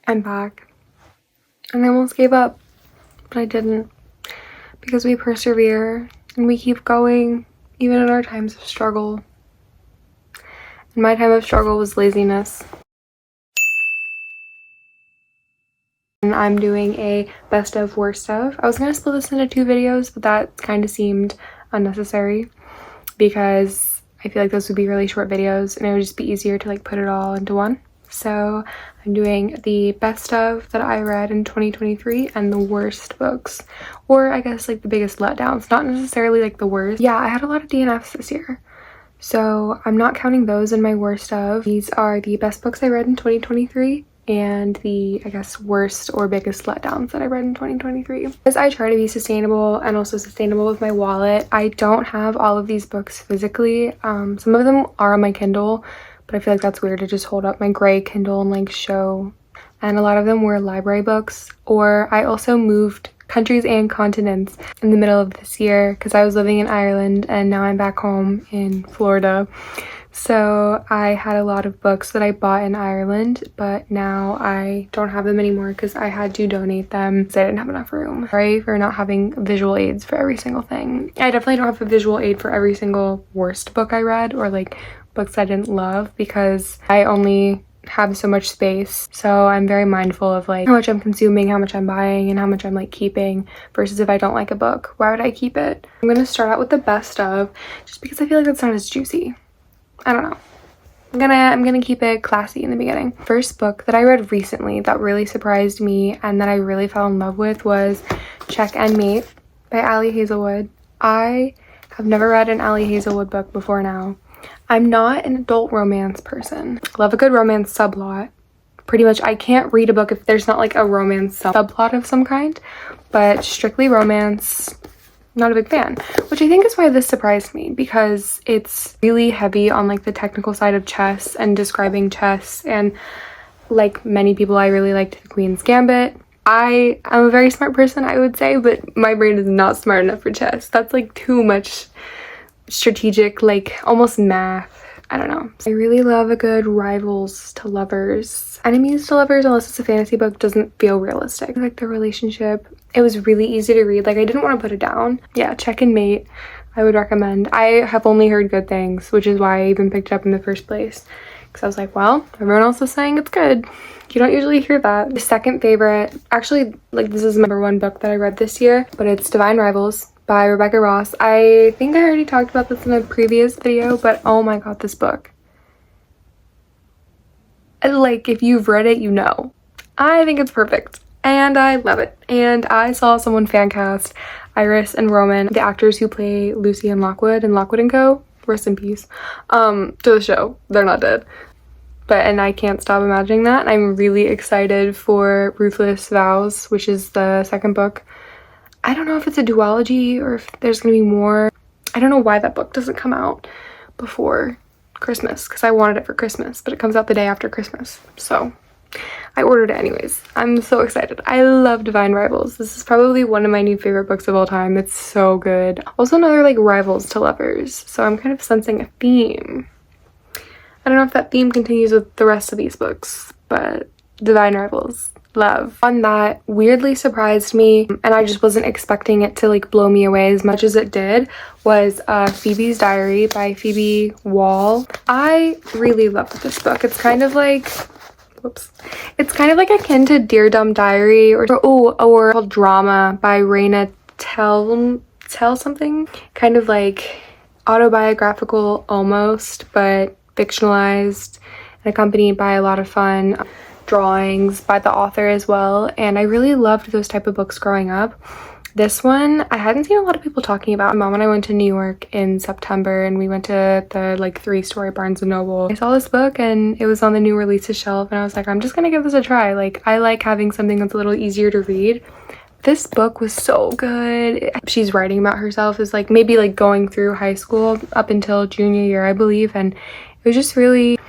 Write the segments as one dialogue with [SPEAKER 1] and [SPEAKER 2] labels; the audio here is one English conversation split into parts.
[SPEAKER 1] I'm back. And I almost gave up, but I didn't, because we persevere and we keep going even in our times of struggle. And my time of struggle was laziness. And I'm doing a best of, worst of. I was gonna split this into 2 videos, but that kind of seemed unnecessary because I feel like those would be really short videos and it would just be easier to like put it all into one. So I'm doing the best of that I read in 2023 and the worst books, or I guess like the biggest letdowns, not necessarily like the worst. Yeah, I had a lot of DNFs this year, so I'm not counting those in my worst of. These are the best books I read in 2023 and the, I guess, worst or biggest letdowns that I read in 2023. As I try to be sustainable and also sustainable with my wallet, I don't have all of these books physically. Some of them are on my Kindle, but I feel like that's weird to just hold up my gray Kindle and like show. And a lot of them were library books, or I also moved countries and continents in the middle of this year because I was living in Ireland and now I'm back home in Florida. So I had a lot of books that I bought in Ireland, but now I don't have them anymore because I had to donate them because I didn't have enough room. Sorry for not having visual aids for every single thing. I definitely don't have a visual aid for every single worst book I read or like books I didn't love because I only have so much space. So I'm very mindful of like how much I'm consuming, how much I'm buying, and how much I'm like keeping versus if I don't like a book, why would I keep it? I'm gonna start out with the best of just because I feel like that's not as juicy. I don't know. I'm gonna keep it classy in the beginning. First book that I read recently that really surprised me and that I really fell in love with was Check and Mate by Ali Hazelwood. I have never read an Ali Hazelwood book before now. I'm not an adult romance person. I love a good romance subplot. Pretty much I can't read a book if there's not like a romance subplot of some kind, but strictly romance, not a big fan, which I think is why this surprised me because it's really heavy on like the technical side of chess and describing chess, and like many people I really liked The Queen's Gambit. I am a very smart person, I would say, but my brain is not smart enough for chess. That's like too much strategic, like almost math. I don't know. I really love a good rivals to lovers, enemies to lovers, unless it's a fantasy book, doesn't feel realistic. Like the relationship, it was really easy to read. Like I didn't want to put it down. Yeah, Check and Mate, I would recommend. I have only heard good things, which is why I even picked it up in the first place. Because I was like, well, everyone else is saying it's good. You don't usually hear that. The second favorite, actually, like this is my #1 book that I read this year, but it's Divine Rivals by Rebecca Ross. I think I already talked about this in a previous video, but oh my god, this book. Like, if you've read it, you know. I think it's perfect, and I love it. And I saw someone fan cast Iris and Roman, the actors who play Lucy and Lockwood & Co. Rest in peace. To the show. They're not dead. And I can't stop imagining that. I'm really excited for Ruthless Vows, which is the second book. I don't know if it's a duology or if there's gonna be more. I don't know why that book doesn't come out before Christmas because I wanted it for Christmas, but it comes out the day after Christmas. So I ordered it anyways. I'm so excited. I love Divine Rivals. This is probably one of my new favorite books of all time. It's so good. Also another like rivals to lovers. So I'm kind of sensing a theme. I don't know if that theme continues with the rest of these books, but Divine Rivals. Love. One that weirdly surprised me and I just wasn't expecting it to like blow me away as much as it did was Phoebe's Diary by Phoebe Wahl. I really loved this book. It's kind of like, whoops, it's kind of like akin to Dear Dumb Diary or called Drama by Raina Tell something, kind of like autobiographical almost, but fictionalized and accompanied by a lot of fun drawings by the author as well. And I really loved those type of books growing up. This one I hadn't seen a lot of people talking about. My mom and I went to New York in September and we went to the like 3-story Barnes & Noble. I saw this book and it was on the new releases shelf and I was like, I'm just gonna give this a try. Like I like having something that's a little easier to read. This book was so good. She's writing about herself as like maybe like going through high school up until junior year, I believe, and it was just really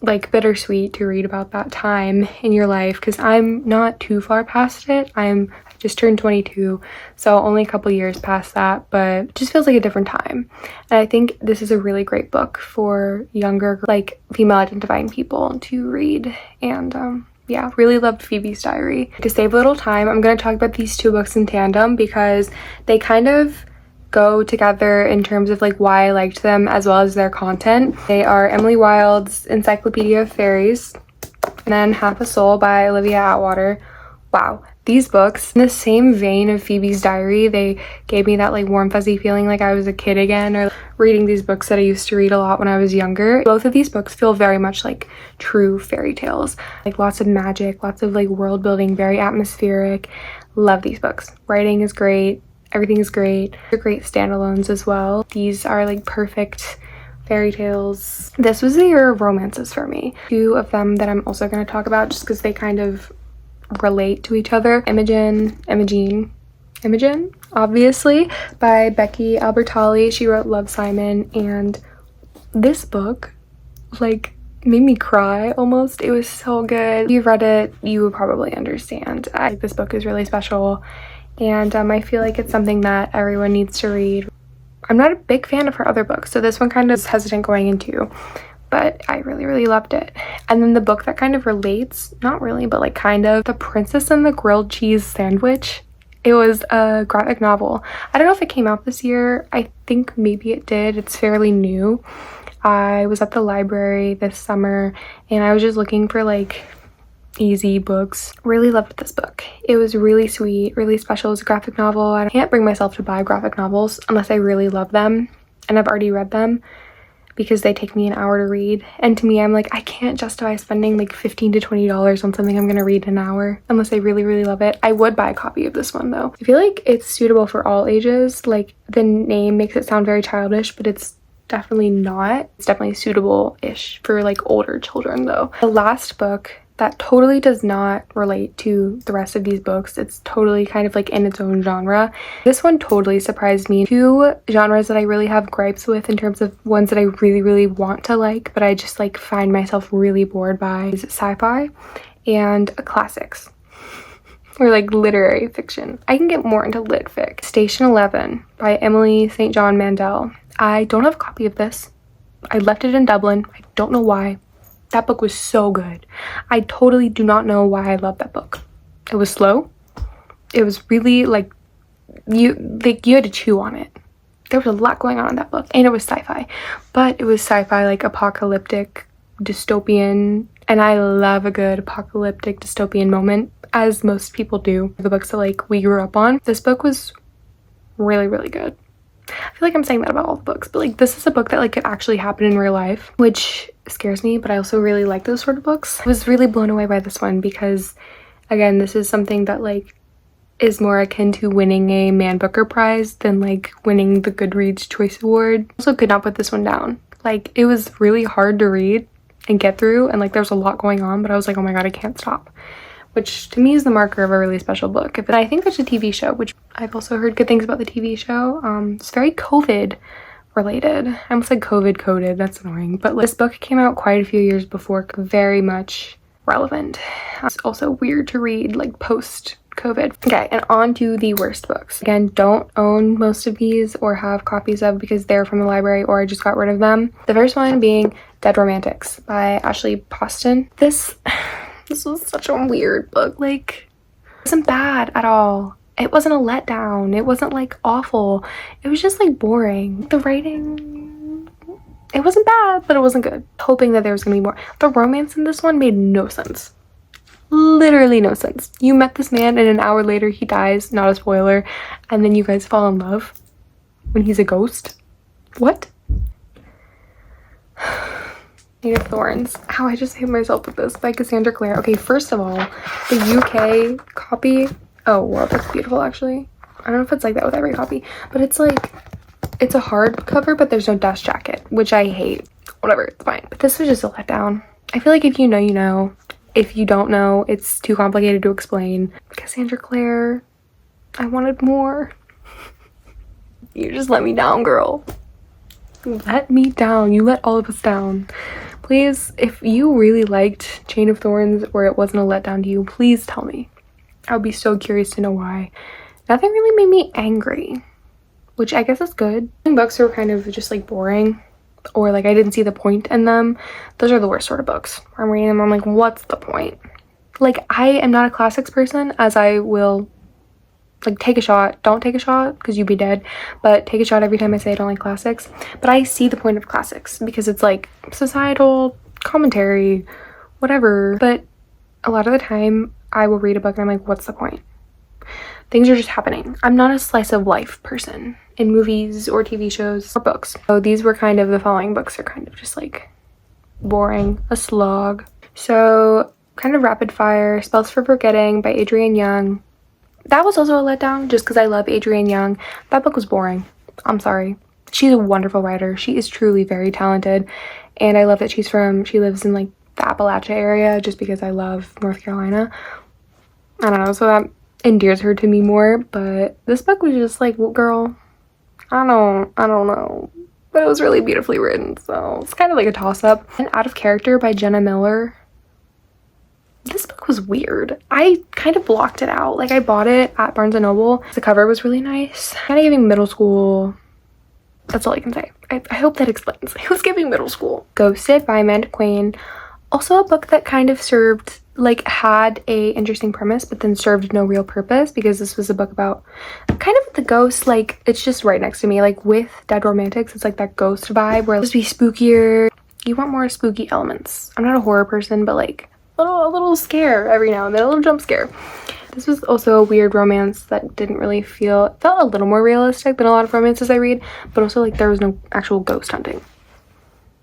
[SPEAKER 1] like bittersweet to read about that time in your life because I'm not too far past it. I just turned 22, so only a couple years past that, but it just feels like a different time. And I think this is a really great book for younger, like female identifying people to read. And yeah, really loved Phoebe's Diary. To save a little time, I'm going to talk about these two books in tandem because they kind of go together in terms of like why I liked them as well as their content. They are Emily Wilde's Encyclopedia of Faeries and then Half a Soul by Olivia Atwater. Wow, these books, in the same vein of Phoebe's Diary, they gave me that like warm fuzzy feeling like I was a kid again, or reading these books that I used to read a lot when I was younger. Both of these books feel very much like true fairy tales, like lots of magic, lots of like world building, very atmospheric. Love these books. Writing is great, everything is great. They're great standalones as well. These are like perfect fairy tales. This was the year of romances for me. Two of them that I'm also going to talk about just because they kind of relate to each other. Imogen, obviously, by Becky Albertalli. She wrote Love, Simon, and this book like made me cry almost. It was so good. If you've read it, you would probably understand. This book is really special, and I feel like it's something that everyone needs to read. I'm not a big fan of her other books, so this one kind of is hesitant going into, but I really loved it. And then the book that kind of relates, not really, but like kind of, The Princess and the Grilled Cheese Sandwich. It was a graphic novel. I don't know if it came out this year. I think maybe it did. It's fairly new. I was at the library this summer and I was just looking for like easy books. Really loved this book. It was really sweet, really special. It was a graphic novel. I can't bring myself to buy graphic novels unless I really love them and I've already read them, because they take me an hour to read, and to me I'm like, I can't justify spending like $15 to $20 on something I'm gonna read in an hour unless I really love it. I would buy a copy of this one though. I feel like it's suitable for all ages. Like the name makes it sound very childish, but it's definitely not. It's definitely suitable-ish for like older children though. The last book that totally does not relate to the rest of these books. It's totally kind of like in its own genre. This one totally surprised me. Two genres that I really have gripes with in terms of ones that I really want to like, but I just like find myself really bored by, is sci-fi and classics, or like literary fiction. I can get more into lit fic. Station 11 by Emily St. John Mandel. I don't have a copy of this. I left it in Dublin. I don't know why. That book was so good. I totally do not know why I love that book. It was slow. It was really like you had to chew on it. There was a lot going on in that book, and it was sci-fi, but it was sci-fi like apocalyptic, dystopian, and I love a good apocalyptic dystopian moment, as most people do. The books that like we grew up on. This book was really good. I feel like I'm saying that about all the books, but like this is a book that like could actually happen in real life, which scares me, but I also really like those sort of books. I was really blown away by this one because, again, this is something that like is more akin to winning a Man Booker Prize than like winning the Goodreads Choice Award. Also could not put this one down. Like it was really hard to read and get through, and like there's a lot going on, but I was like, oh my god, I can't stop. Which to me is the marker of a really special book. But I think there's a TV show, which I've also heard good things about the TV show. It's very COVID related. I almost said COVID coded, that's annoying. But this book came out quite a few years before, very much relevant. It's also weird to read like post COVID. Okay, and on to the worst books. Again, don't own most of these or have copies of because they're from the library or I just got rid of them. The first one being Dead Romantics by Ashley Poston. This was such a weird book. Like, it wasn't bad at all. It wasn't a letdown. It wasn't like awful. It was just like boring. The writing, it wasn't bad, but it wasn't good. Hoping that there was gonna be more. The romance in this one made no sense. Literally no sense. You met this man and an hour later he dies, not a spoiler, and then you guys fall in love when he's a ghost. What? Thorns. Ow, I just hate myself with this, by Cassandra Clare. Okay, first of all, the UK copy, oh wow, that's beautiful actually. I don't know if it's like that with every copy, but it's like, it's a hardcover, but there's no dust jacket, which I hate. Whatever, it's fine. But this was just a letdown. I feel like if you know, you know. If you don't know, it's too complicated to explain. Cassandra Clare, I wanted more. You just let me down, girl. Let me down. You let all of us down. Please, if you really liked Chain of Thorns or it wasn't a letdown to you, please tell me. I would be so curious to know why. Nothing really made me angry, which I guess is good. Books are kind of just like boring, or like I didn't see the point in them. Those are the worst sort of books. I'm reading them, I'm like, what's the point? Like, I am not a classics person, as I will, like, take a shot. Don't take a shot because you'd be dead, but take a shot every time I say I don't like classics. But I see the point of classics because it's like societal commentary, whatever. But a lot of the time I will read a book and I'm like, what's the point? Things are just happening. I'm not a slice of life person in movies or TV shows or books. So these were kind of, the following books are kind of just like boring, a slog. So kind of rapid fire, Spells for Forgetting by Adrienne Young. That was also a letdown just because I love Adrienne Young. That book was boring. I'm sorry. She's a wonderful writer. She is truly very talented. And I love that she lives in like the Appalachia area just because I love North Carolina. I don't know, so that endears her to me more. But this book was just like, well, girl, I don't know. But it was really beautifully written, so it's kind of like a toss-up. And Out of Character by Jenna Miller. This book was weird. I kind of blocked it out. Like, I bought it at Barnes & Noble. The cover was really nice. Kind of giving middle school. That's all I can say. I hope that explains. It was giving middle school. Ghosted by Amanda Quain. Also a book that kind of served, like, had a interesting premise, but then served no real purpose, because this was a book about kind of the ghost. Like, it's just right next to me. Like, with Dead Romantics, it's like that ghost vibe where it's supposed to be spookier. You want more spooky elements. I'm not a horror person, but like a little scare every now and then, a little jump scare. This was also a weird romance that didn't really feel, it felt a little more realistic than a lot of romances I read, but also like there was no actual ghost hunting.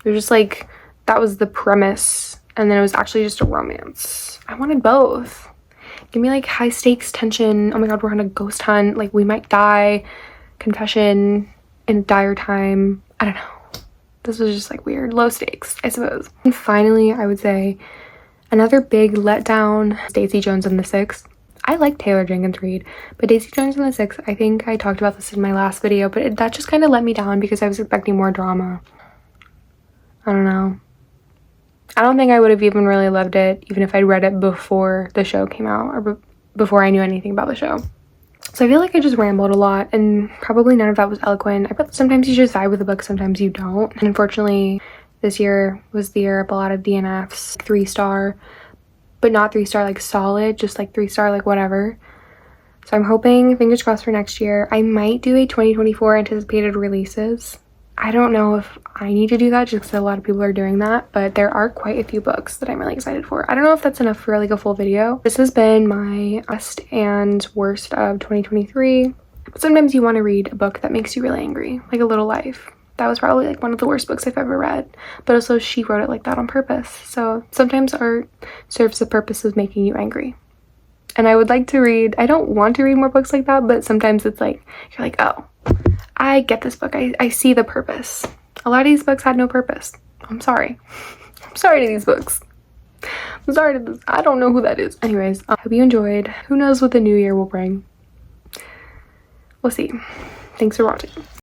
[SPEAKER 1] It was just like, that was the premise, and then it was actually just a romance. I wanted both. Give me like high stakes tension, oh my god, we're on a ghost hunt, like we might die, confession in a dire time. I don't know. This was just like weird, low stakes, I suppose. And finally, I would say another big letdown, Daisy Jones and the Six. I like Taylor Jenkins Reid, but Daisy Jones and the Six, I think I talked about this in my last video, but that just kind of let me down because I was expecting more drama. I don't know. I don't think I would have even really loved it, even if I'd read it before the show came out, or before I knew anything about the show. So I feel like I just rambled a lot, and probably none of that was eloquent. I bet sometimes you just vibe with a book, sometimes you don't. And unfortunately, this year was the year of a lot of DNFs, 3-star, but not 3-star like solid, just like 3-star like whatever. So I'm hoping, fingers crossed for next year, I might do a 2024 anticipated releases. I don't know if I need to do that just because a lot of people are doing that, but there are quite a few books that I'm really excited for. I don't know if that's enough for like a full video. This has been my best and worst of 2023. Sometimes you want to read a book that makes you really angry, like A Little Life. That was probably like one of the worst books I've ever read, but also she wrote it like that on purpose. So sometimes art serves the purpose of making you angry. And I would like to read, I don't want to read more books like that, but sometimes it's like, you're like, oh, I get this book. I see the purpose. A lot of these books had no purpose. I'm sorry. I'm sorry to these books. I'm sorry to this. I don't know who that is. Anyways, I hope you enjoyed. Who knows what the new year will bring. We'll see. Thanks for watching.